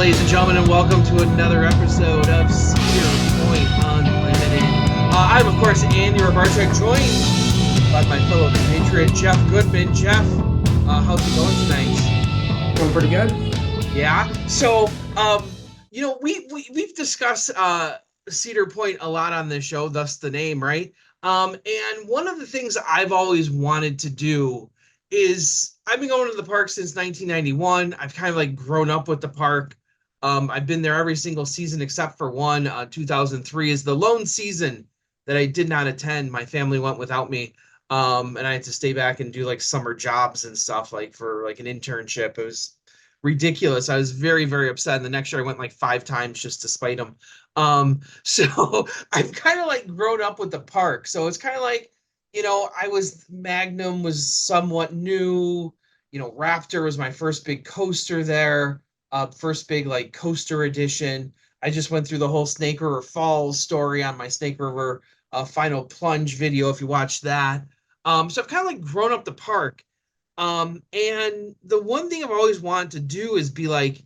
ladies and gentlemen, and welcome to another episode of Cedar Point Unlimited. I'm, of course, Andy Robarczyk, joined by my fellow compatriot, Jeff Goodman. Jeff, how's it going tonight? Doing pretty good. Yeah. So, we've discussed Cedar Point a lot on this show, thus the name, right? And one of the things I've always wanted to do is I've been going to the park since 1991. I've kind of like grown up with the park. I've been there every single season except for one. 2003 is the lone season that I did not attend. My family went without me. And I had to stay back and do like summer jobs and stuff like for like an internship. It was ridiculous. I was very, very upset. And the next year I went like 5 times just to spite them. So I've kind of like grown up with the park. So it's kind of like, Magnum was somewhat new. Raptor was my first big coaster there. First big like coaster edition. I just went through the whole Snake River Falls story on my Snake River final plunge video if you watch that. So I've kind of like grown up the park. And the one thing I've always wanted to do is be like,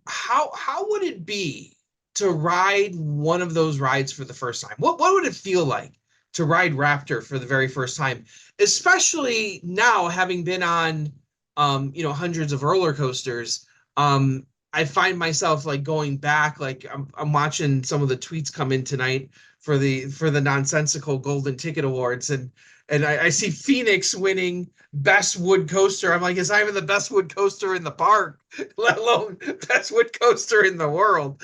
how would it be to ride one of those rides for the first time? What would it feel like to ride Raptor for the very first time? Especially now having been on hundreds of roller coasters. I find myself like going back, like I'm watching some of the tweets come in tonight for the nonsensical Golden Ticket Awards, and I see Phoenix winning best wood coaster. I'm like, it's not even the best wood coaster in the park, let alone best wood coaster in the world.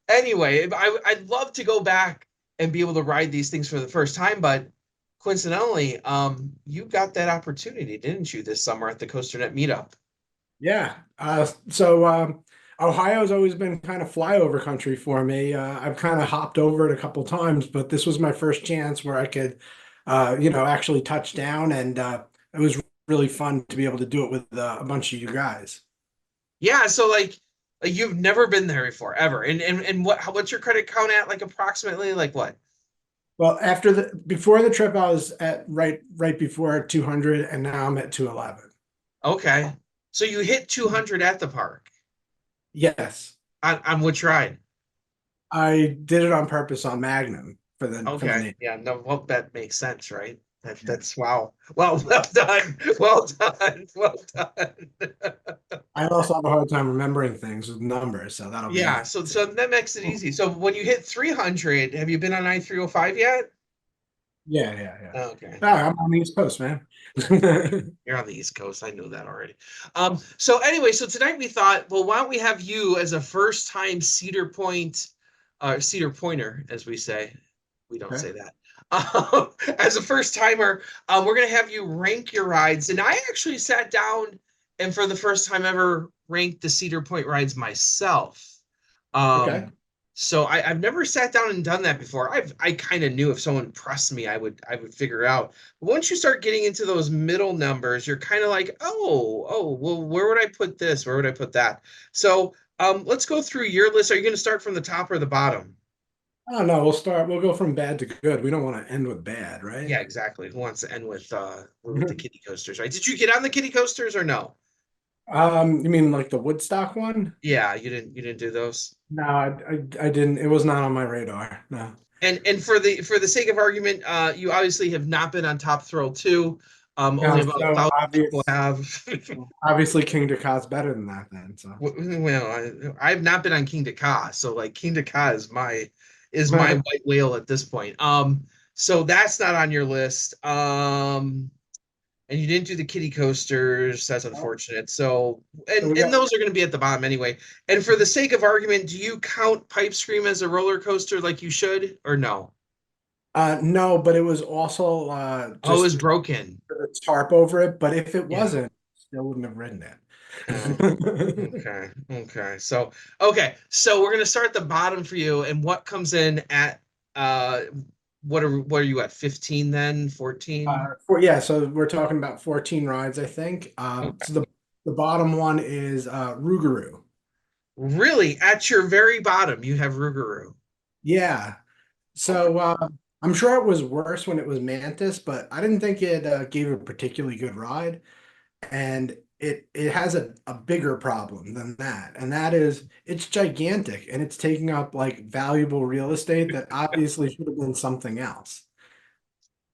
Anyway, I'd love to go back and be able to ride these things for the first time, but coincidentally, you got that opportunity, didn't you, this summer at the COASTER-net meetup? Yeah. Ohio's always been kind of flyover country for me. I've kind of hopped over it a couple times, but this was my first chance where I could, actually touch down, and it was really fun to be able to do it with a bunch of you guys. Yeah, so like you've never been there before, ever. And what's your credit count at, like approximately, like what? Well, before the trip, I was at right before 200, and now I'm at 211. Okay. So you hit 200 at the park Yes, on which ride? I did it on purpose on Magnum for the Okay. name. Yeah, no, well, that makes sense, right? Yeah. That's wow. Well done. Well done. Well done. I also have a hard time remembering things with numbers, so that'll be Yeah, easy. so that makes it easy. So when you hit 300, have you been on I-305 yet? Yeah, yeah, yeah. Okay. Ah, I'm on the East Coast, man. You're on the East Coast. I knew that already. So anyway, so tonight we thought, well, why don't we have you as a first time Cedar Point, Cedar Pointer, as we say. We don't Okay. say that. As a first timer, we're gonna have you rank your rides. And I actually sat down and for the first time ever ranked the Cedar Point rides myself. Okay. Um, so I've never sat down and done that before. I kind of knew if someone pressed me, I would figure it out. But once you start getting into those middle numbers, you're kind of like, well, where would I put this? Where would I put that? So let's go through your list. Are you going to start from the top or the bottom? Oh no, we'll go from bad to good. We don't want to end with bad, right? Yeah, exactly. Who wants to end with the kiddie coasters, right? Did you get on the kiddie coasters or no? You mean like the Woodstock one? Yeah, you didn't do those. No, I didn't. It was not on my radar. No. And for the sake of argument, you obviously have not been on Top Thrill 2. No, Only about a so thousand people have. obviously King Dakot's better than that then. So Well, I've not been on King Ka, so like King Ka is my white whale at this point. So that's not on your list. And you didn't do the kiddie coasters. That's unfortunate. So so and we and got those are going to be at the bottom anyway. And for the sake of argument, do you count Pipe Scream as a roller coaster like you should, or no? no, but it was also Oh, it was just broken. a tarp over it. But if it Yeah. wasn't, still wouldn't have ridden Oh, it. okay. Okay. So we're gonna start at the bottom for you, and what comes in at uh what are you at? 15 then? 14? So we're talking about 14 rides, I think. Okay. So the bottom one is Rougarou. Really? At your very bottom, you have Rougarou. Yeah. Okay. So I'm sure it was worse when it was Mantis, but I didn't think it gave a particularly good ride. And it has a bigger problem than that, and that is it's gigantic and it's taking up like valuable real estate that obviously should have been something else.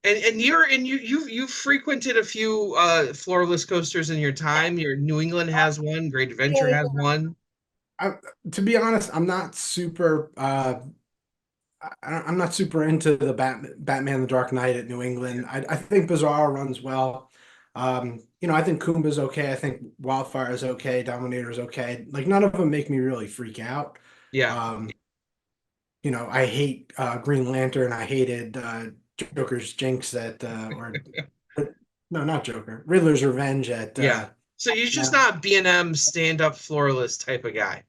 You've frequented a few floorless coasters in your time. Your New England has one, Great Adventure has one. I, to be honest, I'm not super into the Batman the Dark Knight at New England. I think Bizarre runs well. I think Kumba's okay. I think Wildfire is okay. Dominator is okay. Like none of them make me really freak out. Yeah, Um, I hate Green Lantern. I hated Joker's Jinx or no, not Joker. Riddler's Revenge at yeah. So you're just now. not B&M stand-up floorless type of guy.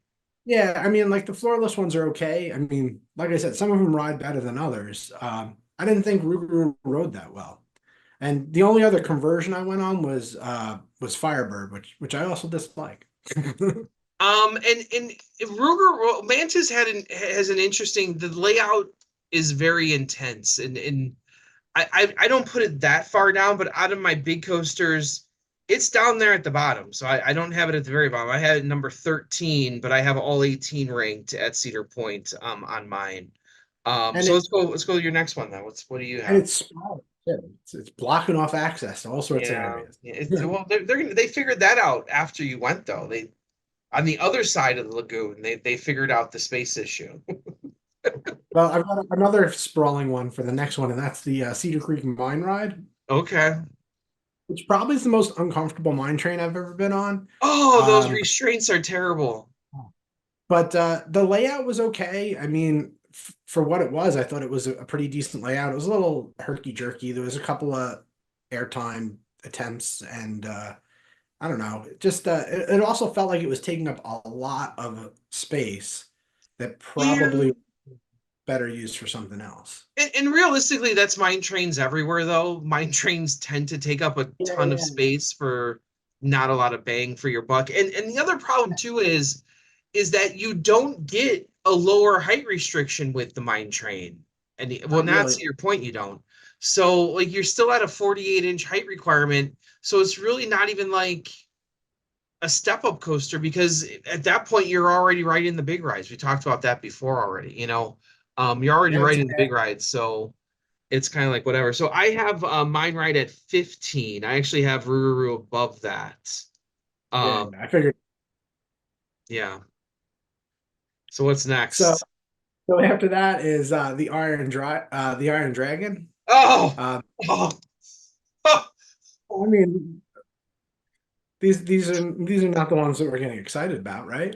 Yeah, I mean, like the floorless ones are okay. I mean, like I said, some of them ride better than others. I didn't think Rougarou rode that well. And the only other conversion I went on was Firebird, which I also dislike. And Ruger Mantis has an interesting. The layout is very intense, and I don't put it that far down, but out of my big coasters, it's down there at the bottom. So I don't have it at the very bottom. I had it number 13, but I have all 18 ranked at Cedar Point on mine. And So it let's go to your next one then. What do you and have? it's small. Too. It's blocking off access to all sorts of Yeah, areas. well they figured that out after you went though. They on the other side of the lagoon, they figured out the space issue. Well, I've got another sprawling one for the next one, and that's the Cedar Creek Mine Ride, Okay. which probably is the most uncomfortable mine train I've ever been on. Oh, those Um, restraints are terrible. But the layout was okay. I mean, for what it was, I thought it was a pretty decent layout. It was a little herky jerky. There was a couple of airtime attempts, and I don't know. It also felt like it was taking up a lot of space that Yeah. probably better used for something else. And realistically, that's mine trains everywhere, though. Mine trains tend to take up a ton of Yeah. space for not a lot of bang for your buck. And the other problem too is that you don't get a lower height restriction with the mine train. And well, Not not really. to your point, you don't. So like you're still at a 48-inch height requirement. So it's really not even like a step up coaster because at that point you're already right in the big rides. We talked about that before already, you're already Yeah, it's right a in the big rides. So it's kind of like whatever. So I have mine right at 15. I actually have Ruru above that. yeah. Um, I figured. yeah. So what's So next? so after that is the Iron Dragon. Oh, Uh, oh, oh. I mean, these are not the ones that we're getting excited about, right?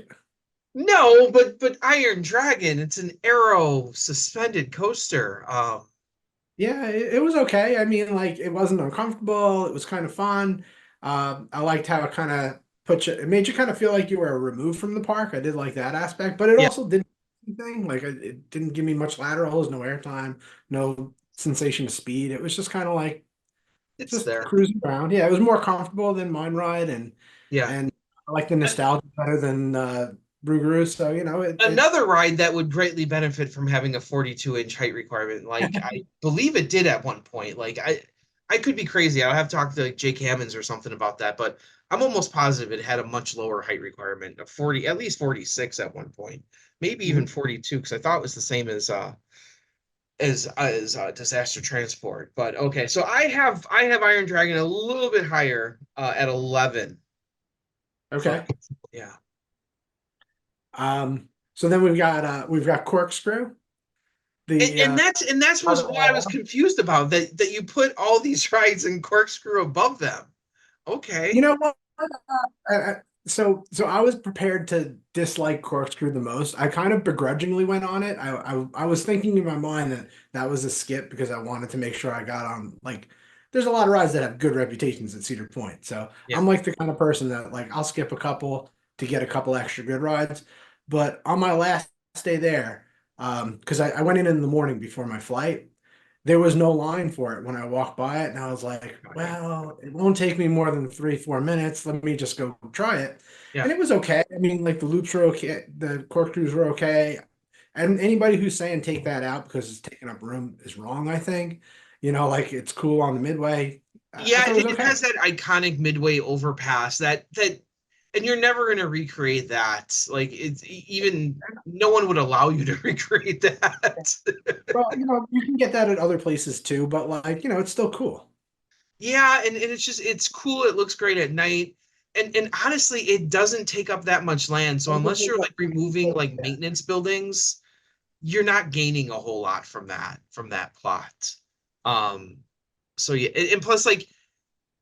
No, but Iron Dragon, it's an arrow suspended coaster. Yeah, it was okay. I mean, like it wasn't uncomfortable. It was kind of fun. I liked how it kind of it made you kind of feel like you were removed from the park. I did like that aspect, but it Yeah, also didn't do anything. Like it didn't give me much laterals, no airtime, no sensation of speed. It was just kind of like it's just there. cruising around. Yeah, it was more comfortable than Mine Ride, Yeah. and I like the nostalgia better than Rougarou. So it Another ride that would greatly benefit from having a 42-inch height requirement, like I believe it did at one point. Like I could be crazy. I'll have to talk to like Jake Hammonds or something about that, but I'm almost positive it had a much lower height requirement of 40, at least 46 at one point, maybe even Mhm. 42, because I thought it was the same as disaster transport. But okay, so I have Iron Dragon a little bit higher at 11 for Okay. yeah. So then we've got Corkscrew. And, The and that's and that's was other what I was layout. confused about that you put all these rides in corkscrew above them. You Okay. know what? So I was prepared to dislike Corkscrew the most. I kind of begrudgingly went on it. I was thinking in my mind that that was a skip because I wanted to make sure I got on like. There's a lot of rides that have good reputations at Cedar Point, so Yeah. I'm like the kind of person that like I'll skip a couple to get a couple extra good rides. But on my last day there, because I went in the morning before my flight. There was no line for it when I walked by it, and I was like, Okay. well, it won't take me more than 3, 4 minutes. Let me just go try it. Yeah. And it was okay. I mean, like the loops were okay, the corkscrews were okay. And anybody who's saying take that out because it's taking up room is wrong, I think. Like it's cool on the Midway. I Yeah, thought it was it okay. has that iconic Midway overpass and you're never going to recreate that. Like even no one would allow you to recreate that. Well, you can get that at other places too, but like, it's still cool. Yeah, and it's just it's cool. It looks great at night. And honestly, it doesn't take up that much land. So unless you're like removing like Yeah. maintenance buildings, you're not gaining a whole lot from that plot. Um, so yeah, and plus like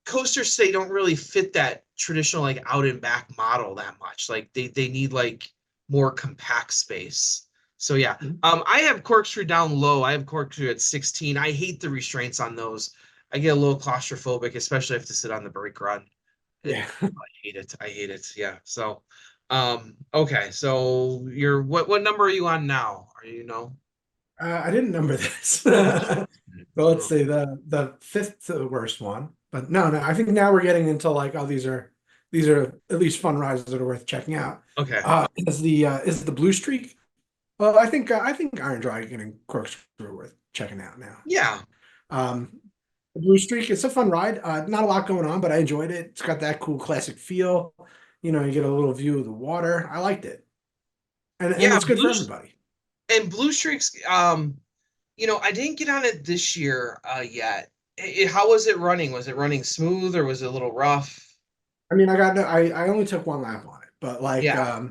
coasters they don't really fit that traditional like out and back model that much. Like they need like more compact space. So yeah, Mhm. I have corkscrew down low. I have corkscrew at 16. I hate the restraints on those. I get a little claustrophobic, especially if I have to sit on the brake run. Yeah. I hate it. I hate it. Yeah. So, okay. So you're what number are you on now? Are you know? I didn't number this. Oh, So let's oh, see, the fifth to the worst one. But no, I think now we're getting into like, oh, these are at least fun rides that are worth checking out. okay. Is the Blue Streak? Well, I think Iron Dragon and Corkscrew are worth checking out now. Yeah. Um, the Blue Streak, it's a fun ride. Not a lot going on, but I enjoyed it. It's got that cool classic feel. You get a little view of the water. I liked it, and Yeah. it's good for everybody. Blue Streaks. I didn't get on it this year yet. How was it running? Was it running smooth or was it a little rough? I mean, I only took one lap on it, but like, Yeah.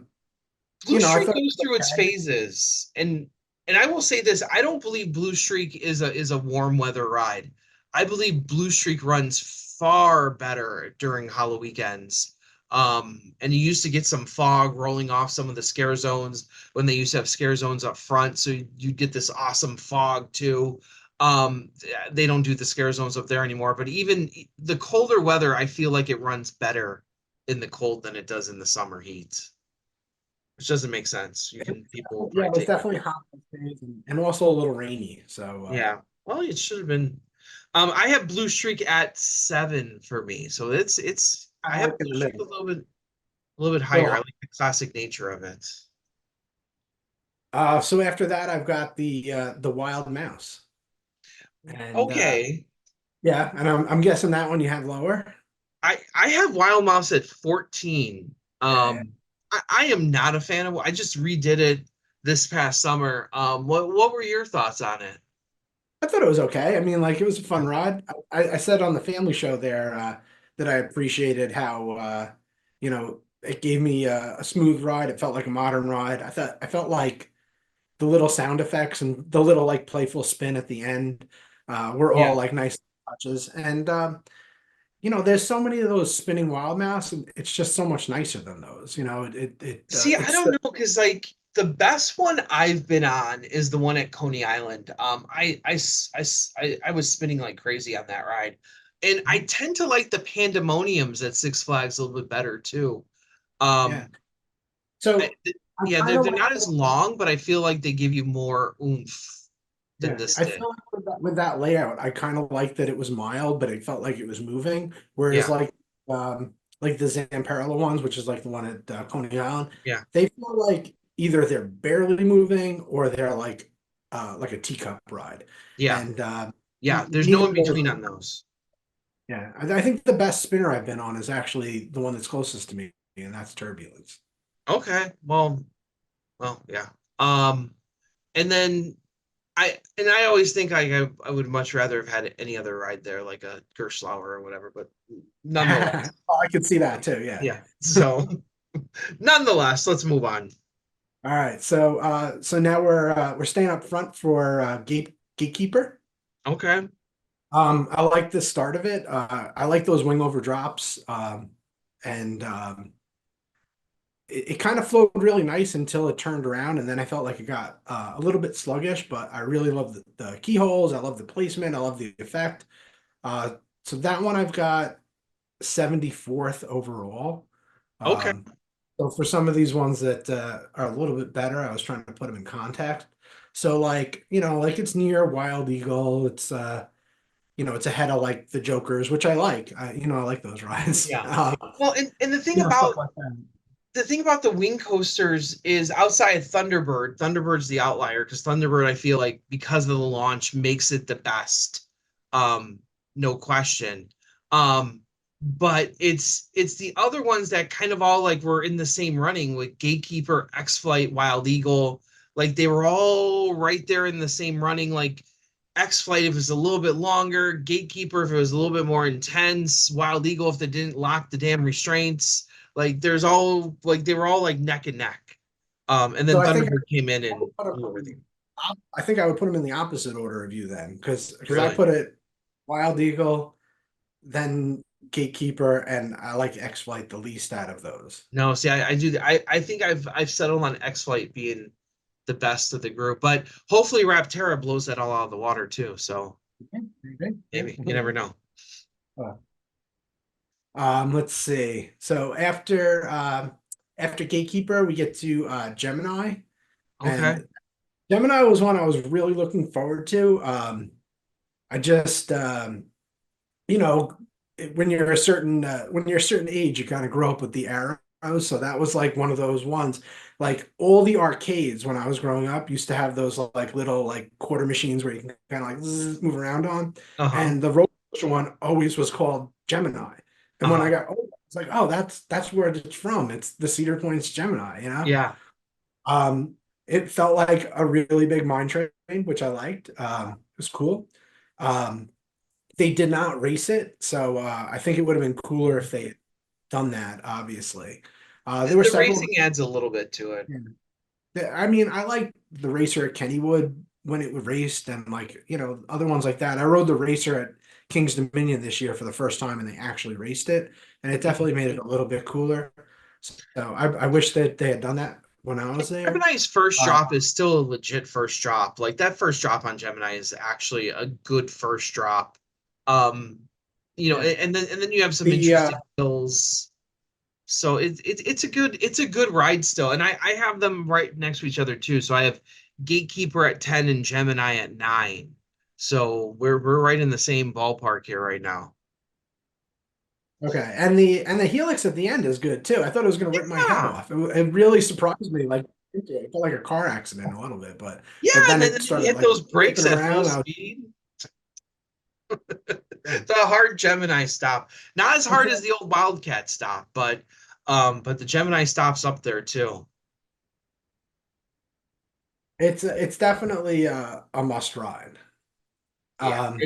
Blue I Streak thought it goes was through its okay. phases, and I will say this: I don't believe Blue Streak is a warm weather ride. I believe Blue Streak runs far better during hollow weekends. And you used to get some fog rolling off some of the scare zones when they used to have scare zones up front, so you get this awesome fog too. Um, they don't do the scare zones up there anymore, but even the colder weather, I feel like it runs better in the cold than it does in the summer heat, which doesn't make sense. People will Yeah, probably it was take that. definitely hot those days and also a little rainy. So Yeah. Well, it should have been. I have Blue Streak at 7 for me, so I I'm have like in Blue the Streak middle. a little bit Little higher. I hot. like the classic nature of it. So after that, I've got the Wild Mouse, and Okay. yeah, and I'm guessing that one you have lower. I have Wild Mouse at 14. Yeah, I am not a fan of I just redid it this past summer. What were your thoughts on it? I thought it was okay. I mean, like it was a fun ride. I said on the family show there that I appreciated how it gave me a smooth ride. It felt like a modern ride. I felt like the little sound effects and the little like playful spin at the end were Yeah. all like nice touches. And there's so many of those spinning wild mouse, and it's just so much nicer than those. See, I It's don't know because like the best one I've been on is the one at Coney Island. I was spinning like crazy on that ride, and I tend to like the pandemoniums at Six Flags a little bit better too. yeah. Um, I, So I yeah, kind they're of they're like. not as long, but I feel like they give you more oomph than Yeah, this I did. feel like with that layout, I kind of liked that it was mild, but it felt like it was moving. Whereas Yeah, like the Zamperla ones, which is like the one at Coney Island, yeah, they feel like either they're barely moving or they're like a teacup ride. yeah, And yeah. There's no neither in of those. between on those. Yeah, I think the best spinner I've been on is actually the one that's closest to me, and that's Turbulence. Okay, well, yeah. Um, and then I always think I would much rather have had any other ride there, like a Gerstlauer or whatever, but nonetheless, Oh, I could see that too. Yeah. yeah. So nonetheless, let's move on. All right, so now we're staying up front for gatekeeper. Okay. I like the start of it. I like those wing over drops, and it kind of flowed really nice until it turned around, and then I felt like it got a little bit sluggish. But I really love the keyholes. I love the placement. I love the effect. Uh, so that one I've got 74th overall. Okay. Um, so for some of these ones that are a little bit better, I was trying to put them in context. So like, like it's near Wild Eagle. It's ahead of like the Jokers, which I like. I like those rides. Yeah. Well, and Stuff like that. the thing about the wing coasters is outside Thunderbird, Thunderbird's the outlier because Thunderbird, I feel like because of the launch makes it the best. Um, no question. But it's the other ones that kind of all like were in the same running with Gatekeeper, X Flight, Wild Eagle. Like they were all right there in the same running. Like X Flight if it was a little bit longer, Gatekeeper if it was a little bit more intense, Wild Eagle if they didn't lock the damn restraints. Like there's all like they were all like neck and neck. And So then I think Thunderbird came in I and would put 'em blew everything. I think I would put them in the opposite order of you then, because I Really? put it Wild Eagle, then Gatekeeper, and I like X Flight the least out of those. No, see, I do. I think I've settled on X Flight being the best of the group, but hopefully Raptera blows that all out of the water too. So Okay. maybe you never know. Uh, let's see. So after Gatekeeper, we get to Gemini, Okay. and Gemini was one I was really looking forward to. I just you know, when you're a certain age, you kind of grow up with the arrows. So that was like one of those ones. Like all the arcades when I was growing up used to have those like little like quarter machines where you can kind of like move around on. Uh-huh. And the roller coaster one always was called Gemini. And when I Uh-huh. got older, it's like, oh, that's where it's from. It's the Cedar Point's Gemini, you know? Yeah. Um, it felt like a really big mine train, which I liked. It was cool. Um, they did not race it, so I think it would have been cooler if they had done that, obviously. The, There were the several. racing adds a little bit to it. I mean, I like the racer at Kennywood when it was raced, and like other ones like that. I rode the racer at King's Dominion this year for the first time, and they actually raced it, and it definitely made it a little bit cooler. So I wish that they had done that when I was there. Gemini's first Uh, drop is still a legit first drop. Like that first drop on Gemini is actually a good first drop. Um, yeah. and then you have some The interesting hills. So it's a good ride still, and I have them right next to each other too. So I have Gatekeeper at 10 and Gemini at 9. So we're right in the same ballpark here right now. Okay, and the helix at the end is good too. I thought it was going to rip my head Yeah, off. It really surprised me. Like it felt like a car accident a little bit, yeah, but then and it then you started hit like those brakes flipping at full around. I was, speed. yeah. The hard Gemini stop, not as hard as the old Wildcat stop, but the Gemini stops up there too. It's definitely a must ride. Yeah, Um,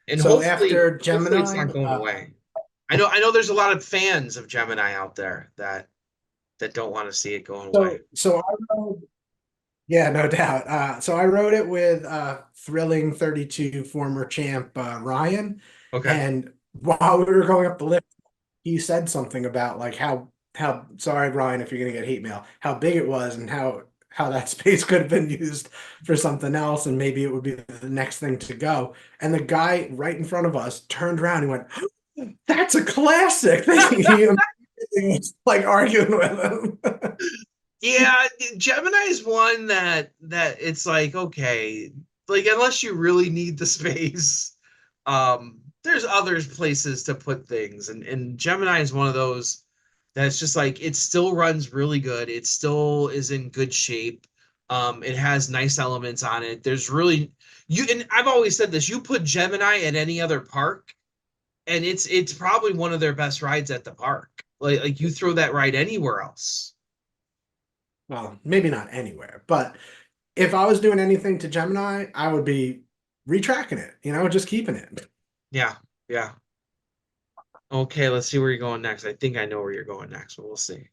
and so after hopefully it's Gemini, not going away. I know there's a lot of fans of Gemini out there that don't want to see it going away. so I rode, yeah, no doubt. So I rode it with thrilling 32 former champ Ryan, Okay. and while we were going up the lift, he said something about like how sorry Ryan if you're gonna get hate mail, how big it was and how that space could have been used for something else and maybe it would be the next thing to go. And the guy right in front of us turned around and went, "That's a classic." He was like arguing with him. Yeah, Gemini is one that it's like okay, like unless you really need the space, there's other places to put things, and Gemini is one of those that's just like it still runs really good. It still is in good shape. It has nice elements on it. There's really you and I've always said this. You put Gemini at any other park, and it's probably one of their best rides at the park. Like you throw that ride anywhere else. Well, maybe not anywhere, but if I was doing anything to Gemini, I would be retracking it, just keeping it. Yeah, yeah. Okay, let's see where you're going next. I think I know where you're going next, but we'll see.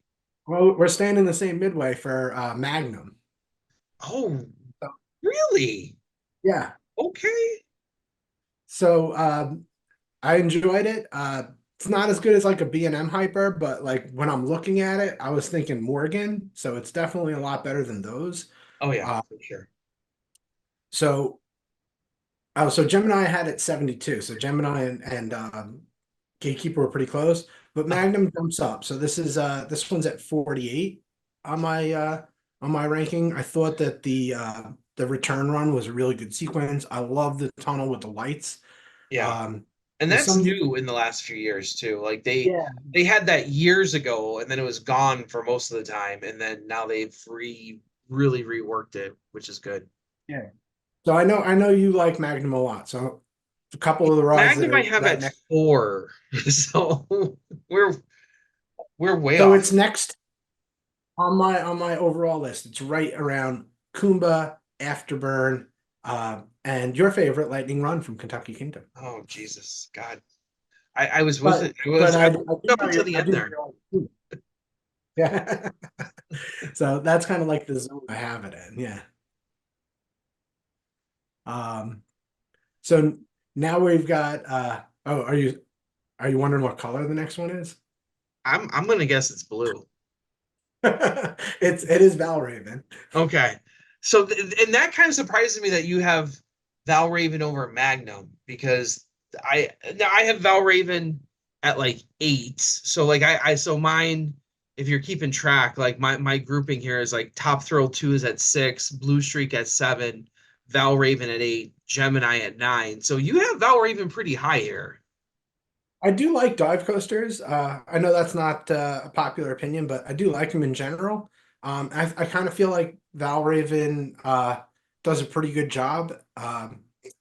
Well, we're staying in the same Midway for Magnum. Oh, So, really? yeah. Okay. So I enjoyed it. It's not as good as like a B&M Hyper, but like when I'm looking at it, I was thinking Morgan. So it's definitely a lot better than those. Oh yeah, Uh, for sure. so so Gemini had it 72. So Gemini and Gatekeeper were pretty close, but Uh, Magnum jumps up. So this one's at 48 on my ranking. I thought that the return run was a really good sequence. I love the tunnel with the lights. yeah. Um, And there's that's some new in the last few years too. Like Yeah. they had that years ago and then it was gone for most of the time and then now they've really reworked it, which is good. Yeah. So I know you like Magnum a lot. So a couple of the rides that Magnum I are have that at next. 4, so we're we're way So off. it's next on my overall list. It's right around Kumba, Afterburn, and your favorite Lightning Run from Kentucky Kingdom. Oh Jesus, God! I was with But it. I was I do up know until the I end do know there. you like food. Yeah. So that's kind of like the zone I have it in. Yeah. Um, so now we've got oh, are you wondering what color the next one is? I'm gonna guess it's blue. It is Valraven. Okay. So, and that kind of surprises me that you have Valraven over Magnum because now I have Valraven at like 8. So like so mine, if you're keeping track, like my grouping here is like Top Thrill 2 is at 6, Blue Streak at 7, Valraven at 8, Gemini at 9. So you have Valraven pretty high here. I do like dive coasters. I know that's not a popular opinion, but I do like them in general. I kind of feel like Valraven does a pretty good job.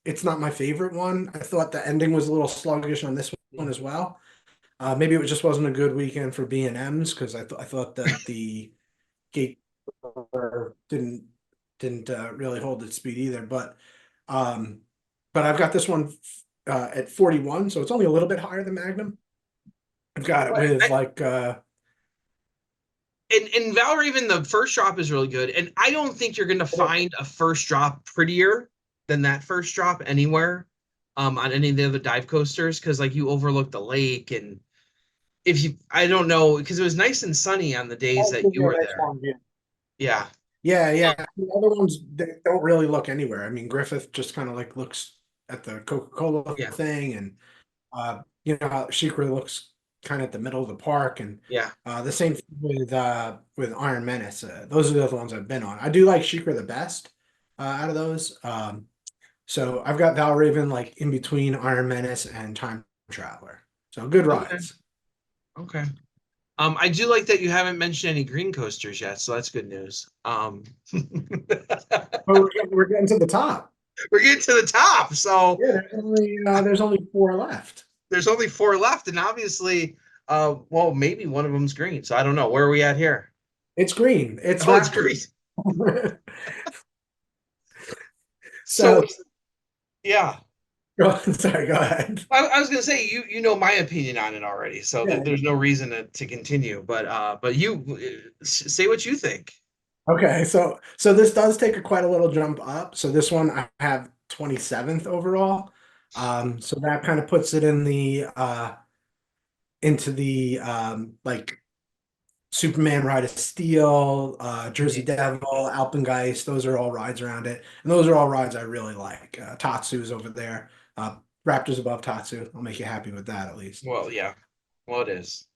It's not my favorite one. I thought the ending was a little sluggish on this one as well. Maybe it just wasn't a good weekend for B&Ms because I thought that the gate didn't really hold its speed either. Um, but I've got this one at 41, so it's only a little bit higher than Magnum. I've got it But with like and Valraven, the first drop is really good. And I don't think you're gonna find a first drop prettier than that first drop anywhere on any of the other dive coasters because like you overlook the lake and if you I don't know because it was nice and sunny on the days that you were there. Yeah. yeah. The other ones they don't really look anywhere. I mean, Griffith just kind of like looks at the Coca-Cola Yeah. thing, and you know how Secret looks kind of at the middle of the park, and Yeah. the same thing with Iron Menace. Those are the other ones I've been on. I do like Secret the best out of those. So I've got Valraven like in between Iron Menace and Time Traveler. So good Okay. rides. Okay. I do like that you haven't mentioned any green coasters yet, so that's good news. But we're getting to the top. We're getting to the top, so Yeah, there's only four left. there's only 4 left, and obviously, well, maybe one of them's green. So I don't know. Where are we at here? It's green. It's Oh, it's green. Raptor. So So, yeah, sorry, go ahead. I was gonna say you know my opinion on it already, so Yeah. there's no reason to continue. But you say what you think. Okay, so this does take quite a little jump up. So this one I have 27th overall. So that kind of puts it in the into the like Superman Ride of Steel, Jersey Mhm. Devil, Alpengeist. Those are all rides around it, and those are all rides I really like. Tatsu's over there. Raptors above Tatsu. I'll make you happy with that at least. Well, yeah, well it is.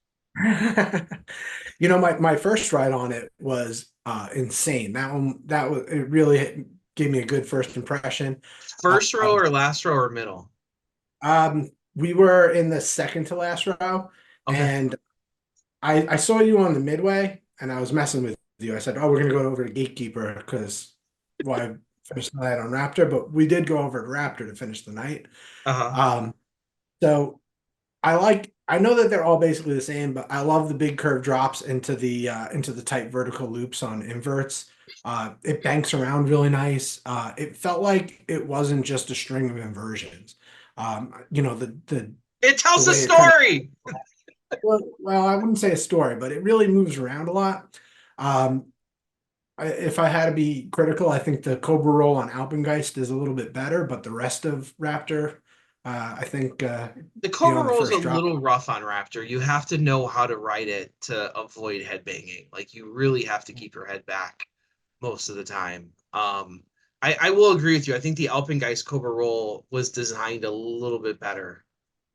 You know, my first ride on it was insane. That was it really gave me a good first impression. First row Um, or last row or middle? we were in the second to last row, Okay. and I saw you on the Midway, and I was messing with you. I said, "Oh, we're gonna go over to Gatekeeper because well, I finished the night on Raptor, but we did go over to Raptor to finish the night." Uh-huh. Um, so I know that they're all basically the same, but I love the big curve drops into the tight vertical loops on inverts. It banks around really nice. It felt like it wasn't just a string of inversions. You know, It the tells the way it kind of story. well, I wouldn't say a story, but it really moves around a lot. Um, if I had to be critical, I think the Cobra roll on Alpengeist is a little bit better, but the rest of Raptor, I think The Cobra beyond the roll is a first drop. little rough on Raptor. You have to know how to ride it to avoid head banging. Like you really have to keep your head back most of the time. I will agree with you. I think the Alpengeist Cobra roll was designed a little bit better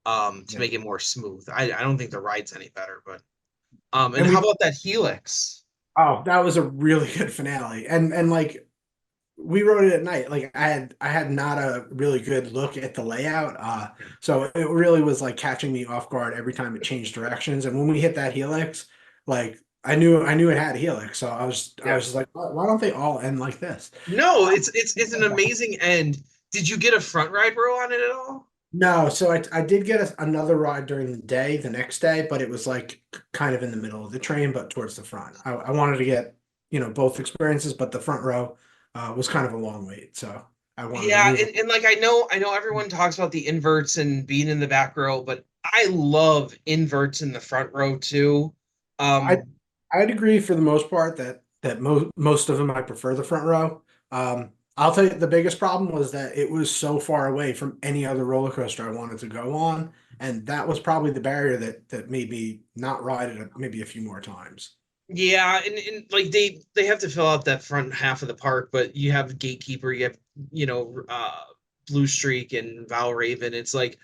to Yeah. make it more smooth. I don't think the ride's any better, but and And how we about that Helix? Oh, that was a really good finale. And like we wrote it at night. Like I had not a really good look at the layout. So it really was like catching me off guard every time it changed directions. And when we hit that helix, like I knew it had a helix. So I Yeah. was just like, why don't they all end like this? No, Uh, it's an amazing end. Did you get a front ride row on it at all? No, so I did get another ride during the day, the next day, but it was like kind of in the middle of the train, but towards the front. I wanted to get, both experiences, but the front row was kind of a long wait, so I wanted to Yeah, move. and like I know everyone talks about the inverts and being in the back row, but I love inverts in the front row too. I Um, I'd agree for the most part that most of them I prefer the front row. I'll tell you the biggest problem was that it was so far away from any other roller coaster I wanted to go on, and that was probably the barrier that made me not ride it maybe a few more times. yeah, and like they have to fill out that front half of the park, but you have Gatekeeper, you have Blue Streak and Val Raven. It's like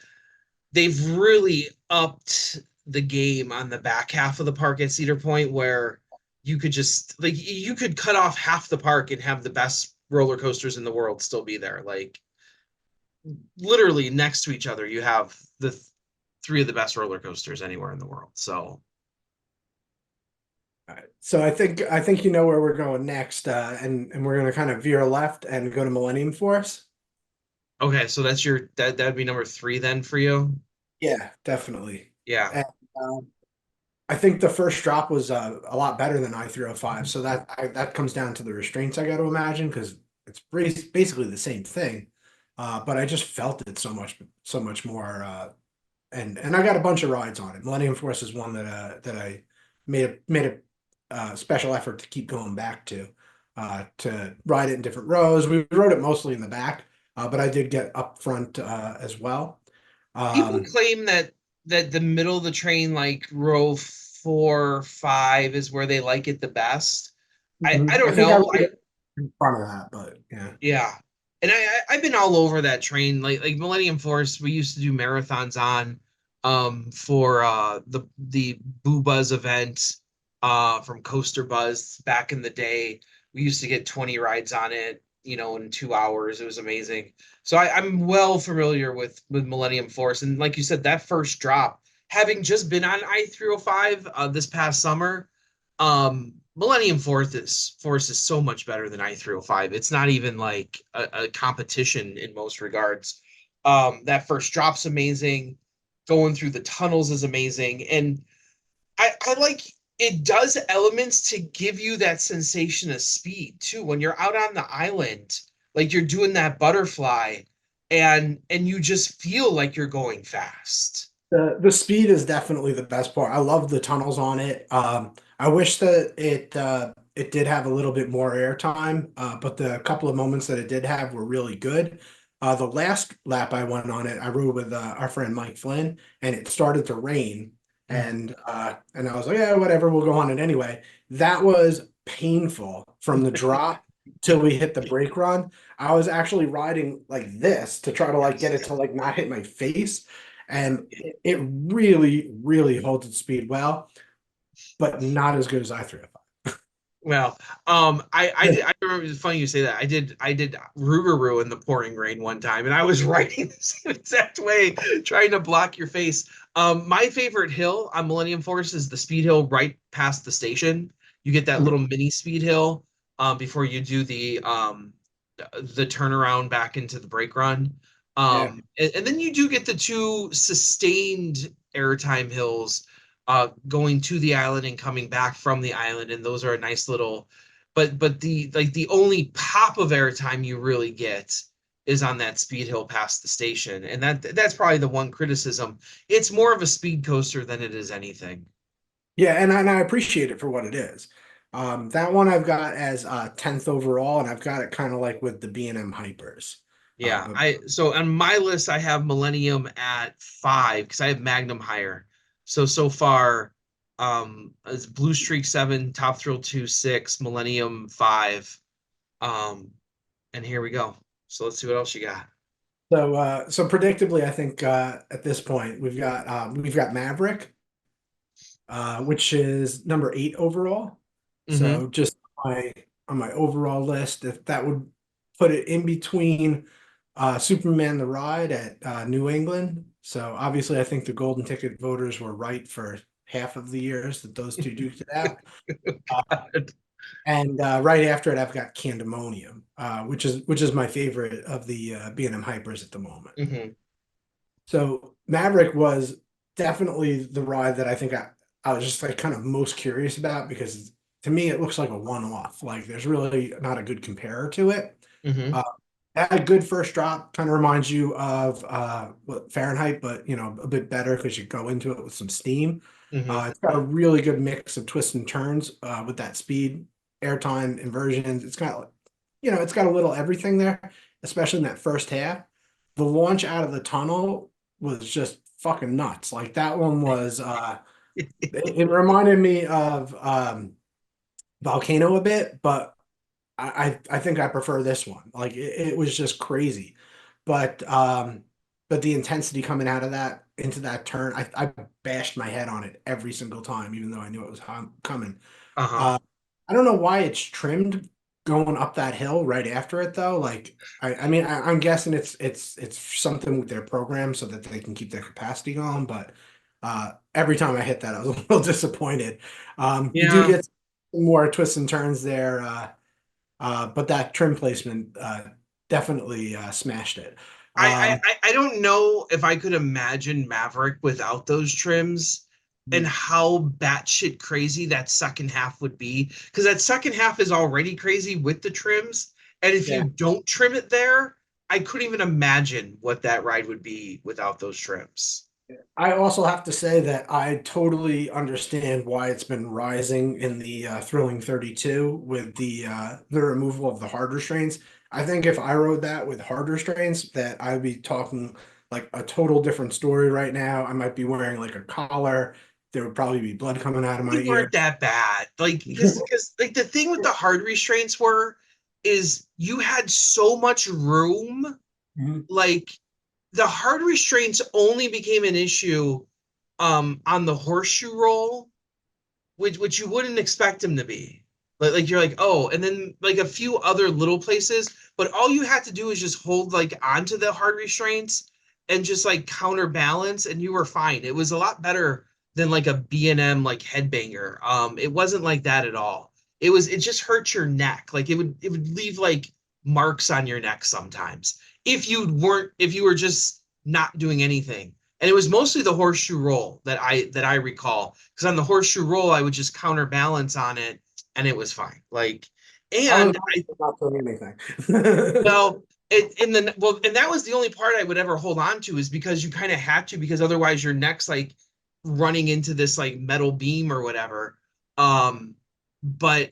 they've really upped the game on the back half of the park at Cedar Point where you could just like you could cut off half the park and have the best roller coasters in the world still be there. Like literally next to each other, you have the three of the best roller coasters anywhere in the world. So All right. So I think you know where we're going next, and we're gonna kind of veer left and go to Millennium Force. okay, so that's your that'd be number three then for you. Yeah, definitely. Yeah. And I think the first drop was a lot better than I-305. So that comes down to the restraints I got to imagine because it's basically the same thing. But I just felt it so much more. And I got a bunch of rides on it. Millennium Force is one that I made a special effort to keep going back to ride it in different rows. We rode it mostly in the back, but I did get up front as well. People Um, claim that the middle of the train, like row 4, 5, is where they like it the best. I I don't think I know. rode it in front of that, but yeah. Yeah. And I've been all over that train. Like Millennium Force, we used to do marathons on for the Boo Buzz event from Coaster Buzz back in the day. We used to get 20 rides on it, in 2 hours. It was amazing. So I'm well familiar with Millennium Force. And like you said, that first drop, having just been on I-305 this past summer, Millennium Force is so much better than I-305. It's not even like a competition in most regards. That first drop's amazing. Going through the tunnels is amazing, and I like it does elements to give you that sensation of speed too. When you're out on the island, like you're doing that butterfly, and you just feel like you're going fast. The speed is definitely the best part. I love the tunnels on it. I wish that it did have a little bit more airtime, but the couple of moments that it did have were really good. The last lap I went on it, I rode with our friend Mike Flynn, and it started to rain, Mhm. and I was like, yeah, whatever, we'll go on it anyway. That was painful from the drop till we hit the brake run. I was actually riding like this to try to like get it to like not hit my face and it really, really holds its speed well, but not as good as I-305. Well, I remember it's funny you say that. I did Rougarou in the pouring rain one time, and I was riding the same exact way, trying to block your face. My favorite hill on Millennium Force is the speed hill right past the station. You get that little mini speed hill before you do the turnaround back into the brake run. Yeah. And then you do get the two sustained airtime hills going to the island and coming back from the island, and those are a nice little. But the only pop of airtime you really get is on that speed hill past the station, and that's probably the one criticism. It's more of a speed coaster than it is anything. Yeah, and I appreciate it for what it is. That one I've got as 10th overall, and I've got it kind of like with the B&M Hypers. Yeah, But so on my list I have Millennium at 5 because I have Magnum higher. So far, it's Blue Streak 7, Top Thrill 2 6, Millennium 5. Um, and here we go. So let's see what else you got. so predictably, I think at this point we've got Maverick, which is number 8 overall. Mm-hmm. So just on my overall list, if that would put it in between Superman the Ride at New England. So obviously, I think the golden ticket voters were right for half of the years that those two duked it out. Uh, and right after it, I've got Candemonium, which is my favorite of the B&M Hypers at the moment. Mm-hmm. So Maverick was definitely the ride that I think I was just like kind of most curious about because to me it looks like a one-off. Like there's really not a good comparer to it. Hmm. Uh, had a good first drop, kind of reminds you of what Fahrenheit, but a bit better because you go into it with some steam. Hmm. It's got a really good mix of twists and turns with that speed, airtime, inversions. It's got a little everything there, especially in that first half. The launch out of the tunnel was just fucking nuts. Like that one was it reminded me of Volcano a bit, but I think I prefer this one. Like it was just crazy. But but the intensity coming out of that into that turn, I bashed my head on it every single time, even though I knew it was coming. Uh-huh. Uh, I don't know why it's trimmed going up that hill right after it though. Like I mean I'm guessing it's something with their program so that they can keep their capacity going, but every time I hit that I was a little disappointed. You do Yeah. get some more twists and turns there, but that trim placement definitely smashed it. Um, I don't know if I could imagine Maverick without those trims and how batshit crazy that second half would be. Because that second half is already crazy with the trims. And if you yeah. don't trim it there, I couldn't even imagine what that ride would be without those trims. I also have to say that I totally understand why it's been rising in the Thrilling 32 with the removal of the hard restraints. I think if I rode that with hard restraints, that I would be talking like a total different story right now. I might be wearing like a collar. There would probably be blood coming out of my They weren't ear. that bad. Like, because like the thing with the hard restraints were is you had so much room. Mhm. Like the hard restraints only became an issue on the horseshoe roll, which you wouldn't expect them to be. Like you're like, oh, and then like a few other little places, but all you had to do is just hold like onto the hard restraints and just like counterbalance and you were fine. It was a lot better than like a B&M like headbanger. It wasn't like that at all. It just hurt your neck. Like it would leave like marks on your neck sometimes if you were just not doing anything. And it was mostly the horseshoe roll that I recall. Because on the horseshoe roll, I would just counterbalance on it, and it was fine. Like, I was and I not doing anything. well, and that was the only part I would ever hold on to is because you kind of had to because otherwise your neck's like running into this like metal beam or whatever. But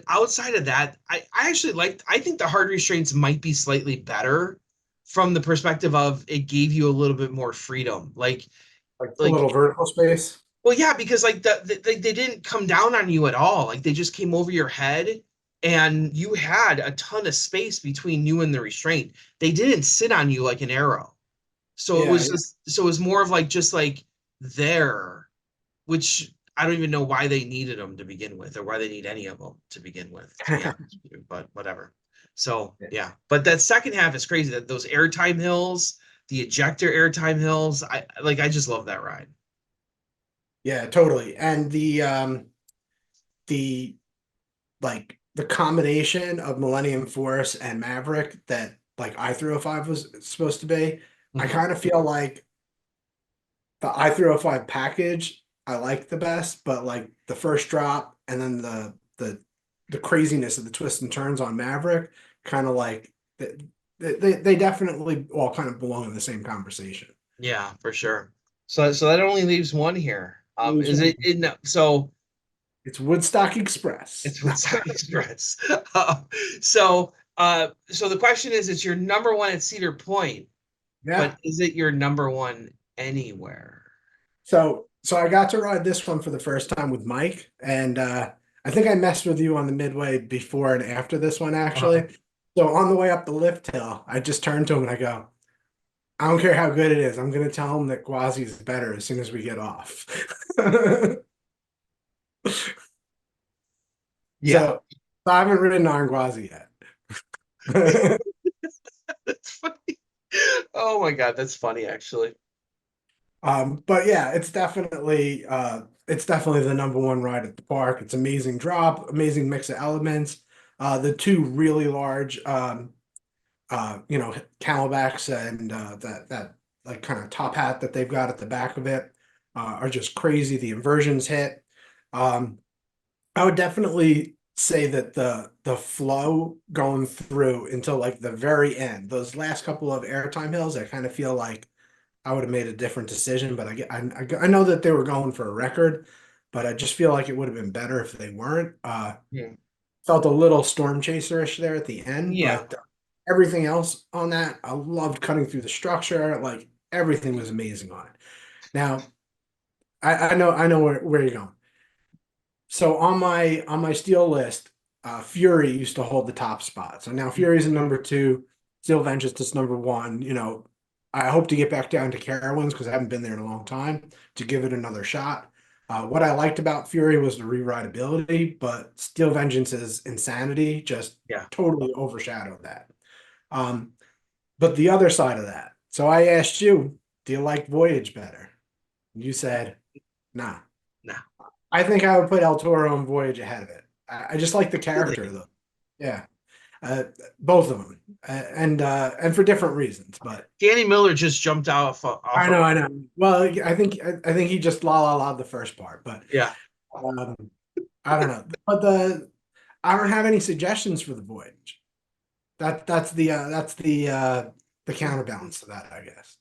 outside of that, I actually liked. I think the hard restraints might be slightly better from the perspective of it gave you a little bit more freedom. Like a Like little vertical space. well, yeah, because like they didn't come down on you at all. Like they just came over your head, and you had a ton of space between you and the restraint. They didn't sit on you like an arrow. Yeah, yeah. So it was more of like just like there, which I don't even know why they needed them to begin with, or why they need any of them to begin with, to be honest with you. But whatever. So yeah, but that second half is crazy. That those airtime hills, the ejector airtime hills, I just love that ride. Yeah, totally. And the the combination of Millennium Force and Maverick that like I-305 was supposed to be, I Mhm. kind of feel like the I-305 package I like the best, but like the first drop and then the craziness of the twists and turns on Maverick, kind of like they definitely all kind of belong in the same conversation. Yeah, for sure. So that only leaves one here. Lose Is one. it no, so It's Woodstock Express. it's Woodstock Express. So the question is, it's your number one at Cedar Point, but Yeah. is it your number one anywhere? So I got to ride this one for the first time with Mike, and I think I messed with you on the Midway before and after this one Uh, actually. So on the way up the lift hill, I just turned to him and I go, I don't care how good it is. I'm gonna tell him that Gwazi is better as soon as we get off. yeah, So I haven't ridden on Gwazi yet. that's funny. Oh my God, that's funny actually. But yeah, it's definitely the number one ride at the park. It's amazing drop, amazing mix of elements. The two really large camelbacks and like kind of top hat that they've got at the back of it are just crazy. The inversions hit. Um, I would definitely say that the flow going through until like the very end, those last couple of airtime hills, I kind of feel like I would have made a different decision. But I know that they were going for a record, but I just feel like it would have been better if they weren't. Yeah. Felt a little storm chaser-ish there at the end, Yeah. but everything else on that, I loved cutting through the structure. Like everything was amazing on it. Now, I know where you're going. So on my steel list, Fury used to hold the top spot. So now Fury's in number two, Steel Vengeance is number one. You know, I hope to get back down to Carowinds because I haven't been there in a long time to give it another shot. What I liked about Fury was the rewritability, but Steel Vengeance's insanity just Yeah. totally overshadowed that. Um, but the other side of that, so I asked you, do you like Voyage better? You said, nah. Nah. I think I would put El Toro and Voyage ahead of it. I just like the character Really? though. Yeah, uh, both of them, and for different reasons. But Danny Miller just jumped off of I know. Well, I think he just la la la the first part, but yeah. um, I don't know. But I don't have any suggestions for the Voyage. The counterbalance to that, I guess.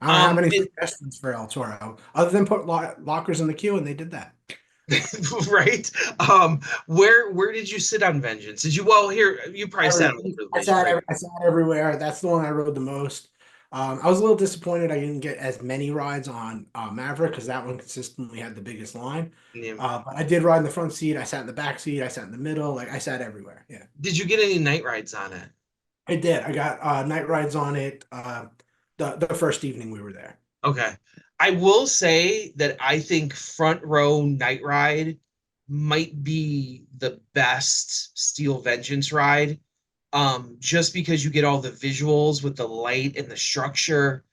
I don't have any It, suggestions for El Toro other than put lockers in the queue, and they did that. right. Where did you sit on Vengeance? Did you well here you probably sat all over the place, right? I sat everywhere. That's the one I rode the most. I was a little disappointed I didn't get as many rides on Maverick because that one consistently had the biggest line. Yeah. But I did ride in the front seat. I sat in the back seat. I sat in the middle. Like I sat everywhere. Yeah, Did you get any night rides on it? I did. I got night rides on it. The first evening we were there. Okay. I will say that I think Front Row Night Ride might be the best Steel Vengeance ride. Just because you get all the visuals with the light and the structure,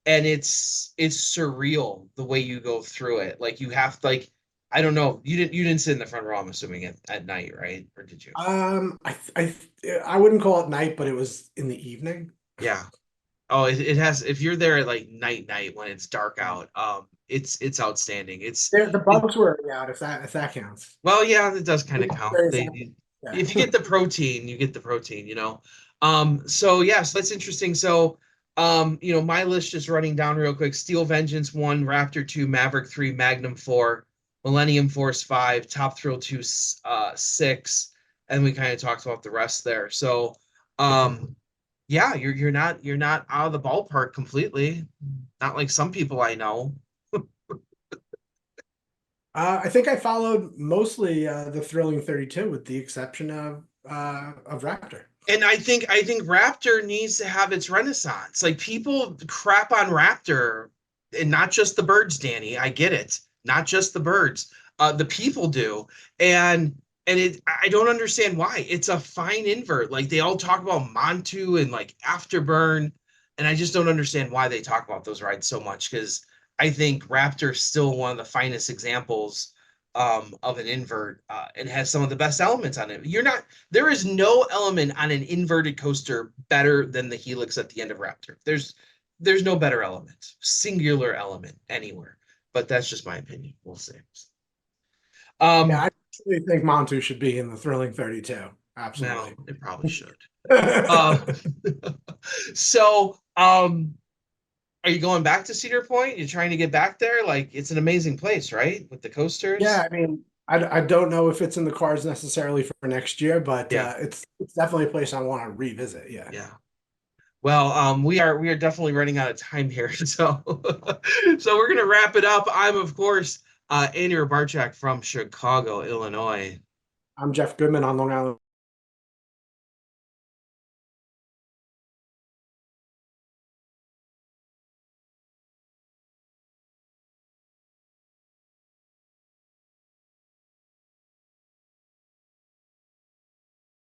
and it's surreal the way you go through it. Like you have like I don't know, you didn't sit in the front row, I'm assuming at night, right? Or did you? I wouldn't call it night, but it was in the evening. Yeah. Oh, it has. If you're there at like night when it's dark out, it's outstanding. The bugs were out if that counts. Well, yeah, it does kind of count. Yeah. If you get the protein, you get the protein, you know. So yes, that's interesting. So, my list just running down real quick: Steel Vengeance 1, Raptor 2, Maverick 3, Magnum 4, Millennium Force 5, Top Thrill 2, 6, and we kind of talked about the rest there. So, yeah, you're not out of the ballpark completely. Not like some people I know. I think I followed mostly the Thrilling 32 with the exception of Raptor. And I think Raptor needs to have its renaissance. Like people crap on Raptor, and not just the birds, Danny. I get it. Not just the birds. The people do. And I don't understand why. It's a fine invert. Like they all talk about Montu and like Afterburn, and I just don't understand why they talk about those rides so much because I think Raptor's still one of the finest examples of an invert and has some of the best elements on it. There is no element on an inverted coaster better than the helix at the end of Raptor. There's no better element, singular element anywhere. But that's just my opinion. We'll see. Yeah, Um, I actually think Montu should be in the Thrilling 32. Now Absolutely. it probably should. Uh, so, are you going back to Cedar Point? You're trying to get back there? Like, it's an amazing place, right? With the coasters. Yeah, I mean, I don't know if it's in the cards necessarily for next year, but Yeah, it's definitely a place I want to revisit. Yeah. yeah. Well, we are definitely running out of time here, so so we're gonna wrap it up. I'm of course Andrew Barchak from Chicago, Illinois. I'm Jeff Goodman on Long Island